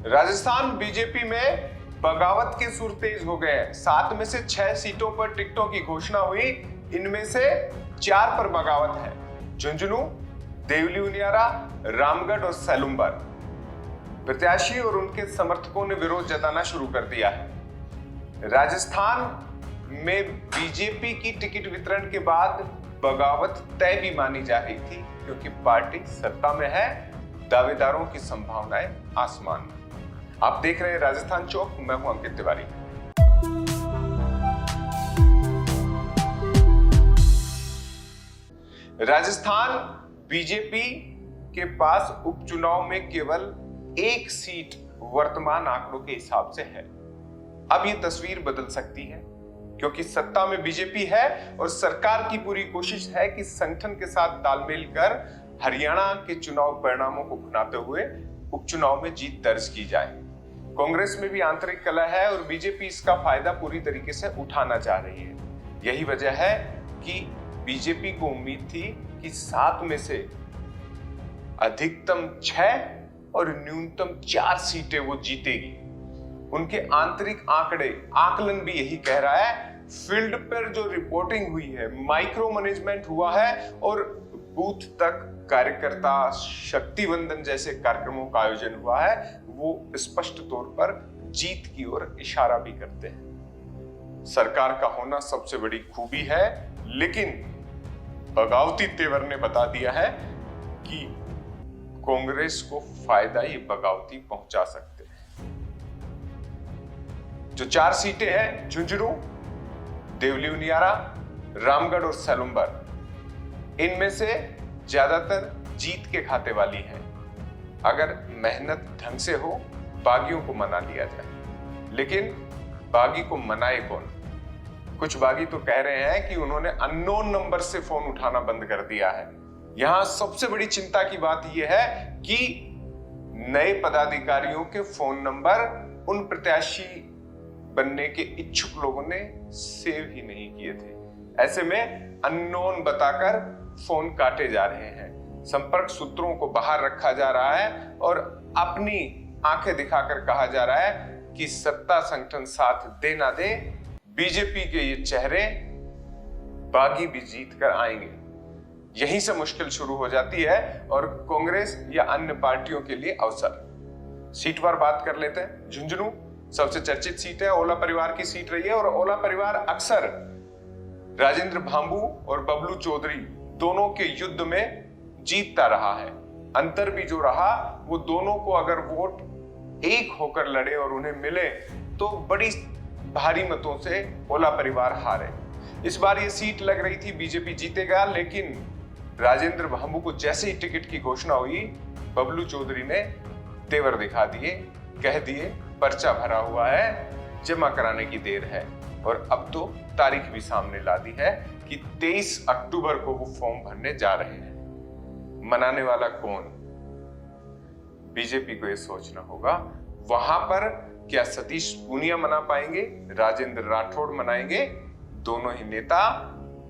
Rajasthan BJP में बगावत के सुर तेज हो गए हैं। 7 में से 6 सीटों पर टिकटों की घोषणा हुई, इनमें से 4 पर बगावत है। झुंझुनू, देवली उनियारा, रामगढ़ और सैलुम्बर। प्रत्याशी और उनके समर्थकों ने विरोध जताना शुरू कर दिया है। राजस्थान में बीजेपी की टिकट वितरण के बाद बगावत तय भी मानी जा रही थी, क्योंकि पार्टी सत्ता में है, दावेदारों की संभावनाएं आसमान में। आप देख रहे हैं राजस्थान चौक, मैं हूं अंकित तिवारी। राजस्थान बीजेपी के पास उपचुनाव में केवल 1 सीट वर्तमान आंकड़ों के हिसाब से है। अब ये तस्वीर बदल सकती है, क्योंकि सत्ता में बीजेपी है और सरकार की पूरी कोशिश है कि संगठन के साथ तालमेल कर हरियाणा के चुनाव परिणामों को भुनाते हुए उपचुनाव में जीत दर्ज की जाए। कांग्रेस में भी आंतरिक कलह है और बीजेपी इसका फायदा पूरी तरीके से उठाना चाह रही है। यही वजह है कि बीजेपी को उम्मीद थी कि 7 में से अधिकतम 6 और न्यूनतम 4 सीटें वो जीतेगी। उनके आंतरिक आकलन भी यही कह रहा है। फील्ड पर जो रिपोर्टिंग हुई है, माइक्रो मैनेजमेंट हुआ है और बूथ तक कार्यकर्ता शक्तिवंदन जैसे कार्यक्रमों का आयोजन हुआ है, वो स्पष्ट तौर पर जीत की ओर इशारा भी करते हैं। सरकार का होना सबसे बड़ी खूबी है, लेकिन बगावती तेवर ने बता दिया है कि कांग्रेस को फायदा ये बगावती पहुंचा सकते हैं। जो 4 सीटें हैं, झुंझुनू, देवली उनियारा, रामगढ़ और सैलुम्बर, इनमें से ज्यादातर जीत के खाते वाली हैं। अगर मेहनत ढंग से हो, बागियों को मना लिया जाए। लेकिन बागी को मनाए कौन? कुछ बागी तो कह रहे हैं कि उन्होंने अननोन नंबर से फोन उठाना बंद कर दिया है। यहां सबसे बड़ी चिंता की बात यह है कि नए पदाधिकारियों के फोन नंबर उन प्रत्याशी बनने के इच्छुक लोगों ने सेव ही नहीं किए थे। ऐसे में अननोन बताकर फोन काटे जा रहे हैं, संपर्क सूत्रों को बाहर रखा जा रहा है और अपनी आंखें दिखाकर कहा जा रहा है कि सत्ता संगठन साथ दे ना दे, बीजेपी के ये चेहरे बागी भी जीत कर आएंगे। यहीं से मुश्किल शुरू हो जाती है और कांग्रेस या अन्य पार्टियों के लिए अवसर। सीटवार बात कर लेते हैं। झुंझुनू सबसे चर्चित सीट है, ओला परिवार की सीट रही है और ओला परिवार अक्सर राजेंद्र भांबू और बबलू चौधरी दोनों के युद्ध में जीतता रहा है। अंतर भी जो रहा, वो दोनों को अगर वोट एक होकर लड़े और उन्हें मिले तो बड़ी भारी मतों से ओला परिवार हारे। इस बार ये सीट लग रही थी बीजेपी जीतेगा, लेकिन राजेंद्र भांबू को जैसे ही टिकट की घोषणा हुई, बबलू चौधरी ने तेवर दिखा दिए, कह दिए पर्चा भरा हुआ है, जमा कराने की देर है। और अब तो तारीख भी सामने ला दी है कि 23 अक्टूबर को वो फॉर्म भरने जा रहे हैं। मनाने वाला कौन? बीजेपी को यह सोचना होगा। वहां पर क्या सतीश पूनिया मना पाएंगे, राजेंद्र राठौड़ मनाएंगे? दोनों ही नेता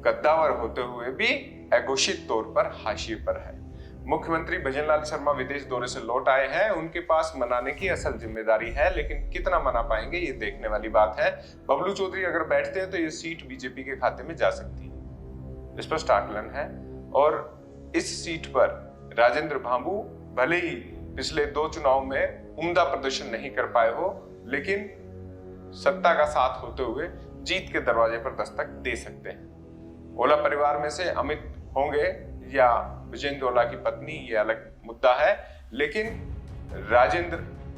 कद्दावर होते हुए भी अघोषित तौर पर हाशिए पर है। मुख्यमंत्री भजनलाल शर्मा विदेश दौरे से लौट आए हैं, उनके पास मनाने की असल जिम्मेदारी है, लेकिन कितना मना पाएंगे ये देखने वाली बात है। बबलू चौधरी अगर बैठते हैं तो ये सीट बीजेपी के खाते में जा सकती है, स्पष्ट आकलन है। और इस सीट पर राजेंद्र भांबू भले ही पिछले 2 चुनाव में उम्दा प्रदर्शन नहीं कर पाए हो, लेकिन सत्ता का साथ होते हुए जीत के दरवाजे पर दस्तक दे सकते हैं। ओला परिवार में से अमित होंगे या विजेंद्र ओला की पत्नी, ये अलग मुद्दा है, लेकिन राजेंद्र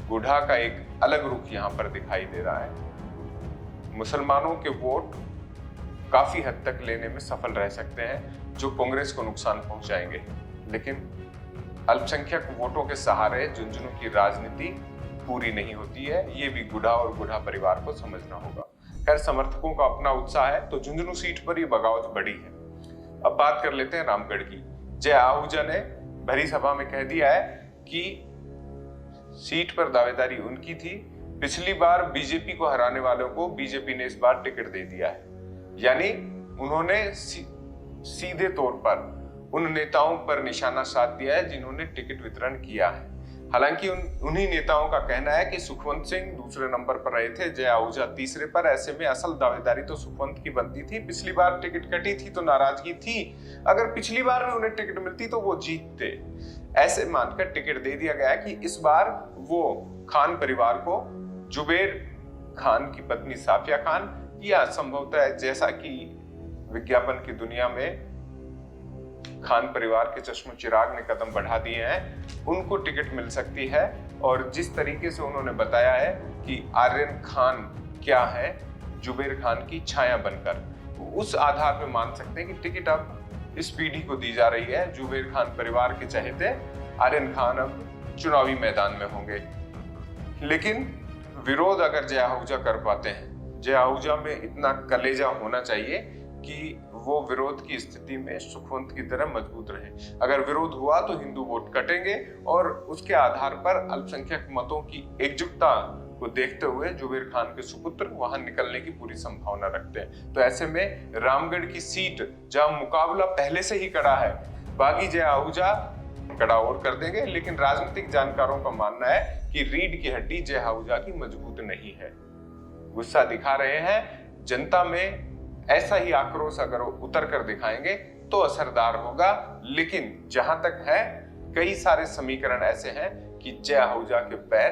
गुढ़ा का एक अलग रुख यहां पर दिखाई दे रहा है। मुसलमानों के वोट काफी हद तक लेने में सफल रह सकते हैं, जो कांग्रेस को नुकसान पहुंचाएंगे, लेकिन अल्पसंख्यक वोटों के सहारे झुंझुनू की राजनीति पूरी नहीं होती है। ये भी गुढ़ा और गुढ़ा परिवार को समझना होगा। खैर, समर्थकों का अपना उत्साह है तो झुंझुनू सीट पर ये बगावत बढ़ी है। अब बात कर लेते हैं रामगढ़ की। जय आहूजा ने भरी सभा में कह दिया है कि सीट पर दावेदारी उनकी थी। पिछली बार बीजेपी को हराने वालों को बीजेपी ने इस बार टिकट दे दिया है, यानी उन्होंने सीधे तौर पर उन नेताओं पर निशाना साध दिया है जिन्होंने टिकट वितरण किया है। हालांकि उन्हीं नेताओं का कहना है कि सुखवंत सिंह दूसरे नंबर पर रहे थे, जय आहूजा तीसरे पर। ऐसे में असल दावेदारी तो सुखवंत की बनती थी। पिछली बार टिकट कटी थी तो नाराजगी थी, अगर पिछली बार भी उन्हें टिकट मिलती तो वो जीतते। ऐसे मानकर टिकट दे दिया गया कि इस बार वो खान परिवार को जुबेर खान की पत्नी साफिया खान, या संभवतः जैसा कि विज्ञापन की दुनिया में खान परिवार के चश्मो चिराग ने कदम बढ़ा दिए हैं, उनको टिकट मिल सकती है। और जिस तरीके से उन्होंने बताया है कि आर्यन खान क्या है जुबेर खान की छाया बनकर, उस आधार पर मान सकते हैं कि टिकट अब इस पीढ़ी को दी जा रही है। जुबेर खान परिवार के चहेते आर्यन खान अब चुनावी मैदान में होंगे। लेकिन विरोध अगर जय आहूजा कर पाते हैं, जय आहूजा में इतना कलेजा होना चाहिए कि वो विरोध की स्थिति में सुखवंत की तरह मजबूत रहे। अगर विरोध हुआ तो हिंदू वोट कटेंगे और उसके आधार पर अल्पसंख्यक मतों की एकजुटता को देखते हुए जुबेर खान के सुपुत्र वहां निकलने की पूरी संभावना रखते हैं। तो ऐसे में रामगढ़ की सीट जहां मुकाबला पहले से ही कड़ा है, बागी जय आहूजा कड़ा और कर देंगे। लेकिन राजनीतिक जानकारों का मानना है कि रीढ़ की हड्डी जय आहूजा की मजबूत नहीं है। गुस्सा दिखा रहे हैं, जनता में ऐसा ही आक्रोश अगर उतर कर दिखाएंगे तो असरदार होगा। लेकिन जहां तक है, कई सारे समीकरण ऐसे हैं कि जय आहूजा के पैर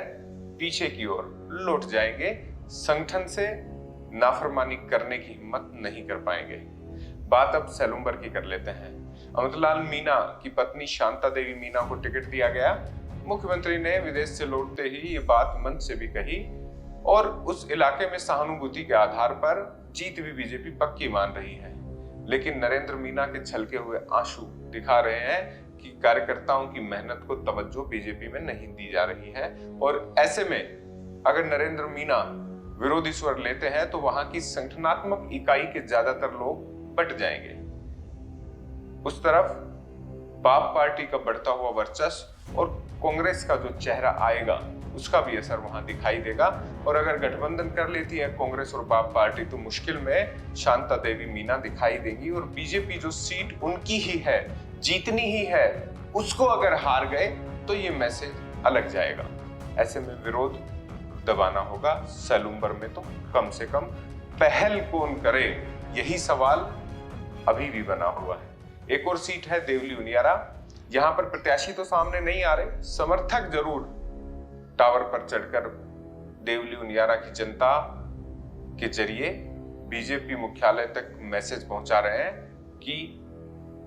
पीछे की ओर लौट जाएंगे, संगठन से नाफरमानी करने की हिम्मत नहीं कर पाएंगे। बात अब सेलुम्बर की कर लेते हैं। अमृतलाल मीना की पत्नी शांता देवी मीना को टिकट दिया गया। मुख्यमंत्री ने विदेश से लौटते ही ये बात मंच से भी कही और उस इलाके में सहानुभूति के आधार पर जीत भी बीजेपी पक्की मान रही है। लेकिन नरेंद्र मीना के छलके हुए आंसू दिखा रहे हैं कि कार्यकर्ताओं की मेहनत को तवज्जो बीजेपी में नहीं दी जा रही है। और ऐसे में अगर नरेंद्र मीना विरोधी स्वर लेते हैं तो वहां की संगठनात्मक इकाई के ज्यादातर लोग बट जाएंगे। उस तरफ बाप पार्टी का बढ़ता हुआ वर्चस्व और कांग्रेस का जो चेहरा आएगा उसका भी असर वहां दिखाई देगा। और अगर गठबंधन कर लेती है कांग्रेस और बाप पार्टी तो मुश्किल में शांता देवी मीना दिखाई देगी। और बीजेपी जो सीट उनकी ही है, जीतनी ही है, उसको अगर हार गए तो ये मैसेज अलग जाएगा। ऐसे में विरोध दबाना होगा। सेलुम्बर में तो कम से कम पहल कौन करे, यही सवाल अभी भी बना हुआ है। एक और सीट है देवली उनियारा। यहां पर प्रत्याशी तो सामने नहीं आ रहे, समर्थक जरूर टावर पर चढ़कर देवली उनियारा की जनता के जरिए बीजेपी मुख्यालय तक मैसेज पहुंचा रहे हैं कि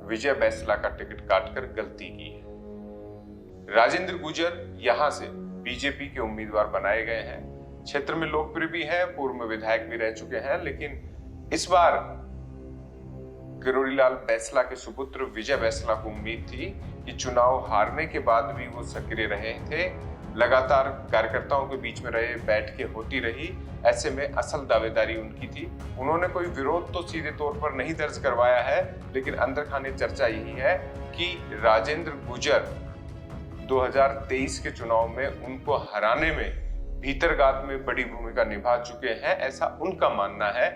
विजय बैंसला का टिकट काटकर गलती की है। राजेंद्र गुर्जर यहां से बीजेपी के उम्मीदवार बनाए गए हैं। क्षेत्र में लोकप्रिय भी हैं, पूर्व में विधायक भी रह चुके हैं। लेकिन इस बार किरोड़ीलाल बैंसला के सुपुत्र विजय बैंसला को उम्मीद थी कि चुनाव हारने के बाद भी वो सक्रिय रहे थे, लगातार कार्यकर्ताओं के बीच में रहे, बैठकें होती रही। ऐसे में असल दावेदारी उनकी थी। उन्होंने कोई विरोध तो सीधे तौर पर नहीं दर्ज करवाया है, लेकिन अंदर खाने चर्चा यही है कि राजेंद्र गुर्जर 2023 के चुनाव में उनको हराने में भीतरगात में बड़ी भूमिका निभा चुके हैं, ऐसा उनका मानना है।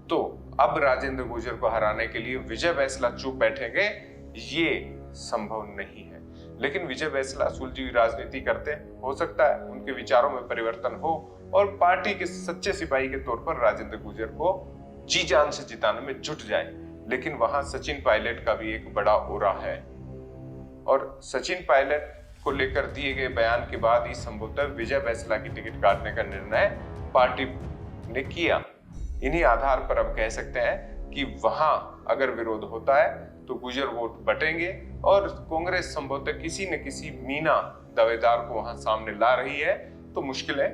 तो अब राजेंद्र गुर्जर को हराने के लिए विजय बैंसला चुप बैठेंगे, ये संभव नहीं है। लेकिन विजय बैंसला सुलझी हुई राजनीति करते, हो सकता है उनके विचारों में परिवर्तन हो और पार्टी के सच्चे सिपाही के तौर पर राजेंद्र गुर्जर को जी जान से जिताने में जुट जाए। लेकिन वहां सचिन पायलट का भी एक बड़ा ओरा है और सचिन पायलट को लेकर दिए गए बयान के बाद ही संभवतः विजय बैंसला की टिकट काटने का निर्णय पार्टी ने किया। इन्हीं आधार पर अब कह सकते हैं कि वहां अगर विरोध होता है तो गुर्जर वोट बटेंगे और कांग्रेस संभवतः किसी न किसी मीना दावेदार को वहां सामने ला रही है, तो मुश्किलें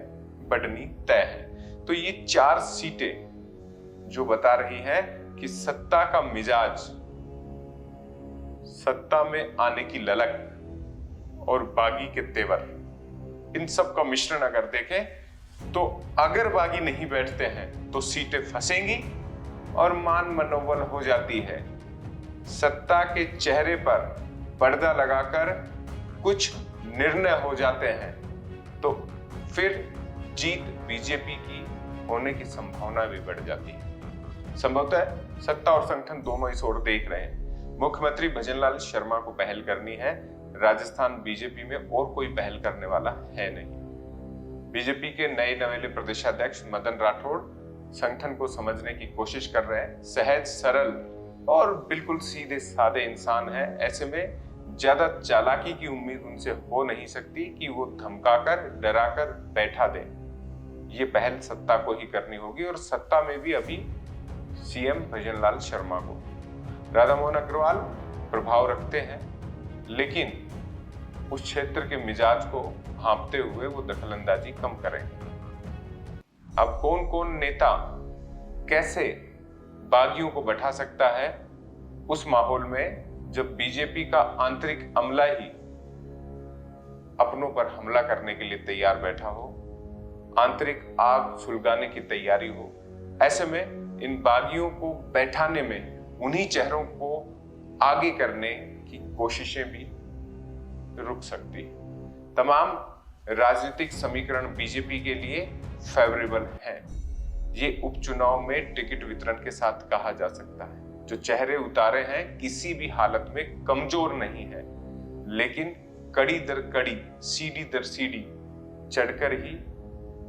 बढ़नी तय है। तो ये 4 सीटें जो बता रही हैं कि सत्ता का मिजाज, सत्ता में आने की ललक और बागी के तेवर, इन सब का मिश्रण अगर देखें तो अगर बागी नहीं बैठते हैं तो सीटें फंसेंगी और मान मनोबल हो जाती है। सत्ता के चेहरे पर पर्दा लगाकर कुछ निर्णय हो जाते हैं तो फिर जीत बीजेपी की होने की संभावना भी बढ़ जाती है। संभवतः सत्ता और संगठन दोनों इस ओर देख रहे हैं। मुख्यमंत्री भजनलाल शर्मा को पहल करनी है। राजस्थान बीजेपी में और कोई पहल करने वाला है नहीं। बीजेपी के नए नवेले प्रदेशाध्यक्ष मदन राठौड़ संगठन को समझने की कोशिश कर रहे हैं। सहज, सरल और बिल्कुल सीधे साधे इंसान है। ऐसे में ज्यादा चालाकी की उम्मीद उनसे हो नहीं सकती कि वो धमकाकर, डराकर बैठा दें। ये पहल सत्ता को ही करनी होगी और सत्ता में भी अभी सीएम भजनलाल शर्मा को। राधा मोहन अग्रवाल प्रभाव रखते हैं, लेकिन उस क्षेत्र के मिजाज को भांपते हुए वो दखलंदाजी कम करेंगे। अब कौन कौन नेता कैसे बागियों को बैठा सकता है उस माहौल में जब बीजेपी का आंतरिक अमला ही अपनों पर हमला करने के लिए तैयार बैठा हो, आंतरिक आग सुलगाने की तैयारी हो। ऐसे में इन बागियों को बैठाने में उन्हीं चेहरों को आगे करने की कोशिशें भी रुक सकती है। तमाम राजनीतिक समीकरण बीजेपी के लिए फेवरेबल हैं। ये उपचुनाव में टिकट वितरण के साथ कहा जा सकता है। जो चेहरे उतारे हैं किसी भी हालत में कमजोर नहीं है, लेकिन कड़ी दर कड़ी, सीढ़ी दर सीढ़ी चढ़कर ही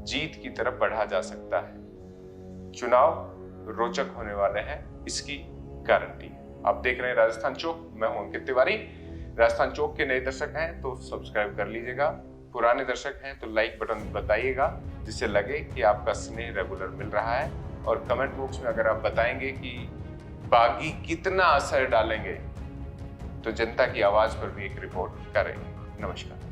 जीत की तरफ बढ़ा जा सकता है। चुनाव रोचक होने वाले हैं, इसकी गारंटी है। आप देख रहे हैं राजस्थान चौक, मैं हूं अंकित तिवारी। राजस्थान चौक के नए दर्शक हैं तो सब्सक्राइब कर लीजिएगा, पुराने दर्शक हैं तो लाइक बटन बताइएगा, जिससे लगे कि आपका स्नेह रेगुलर मिल रहा है। और कमेंट बॉक्स में अगर आप बताएंगे कि बागी कितना असर डालेंगे तो जनता की आवाज पर भी एक रिपोर्ट करेंगे। नमस्कार।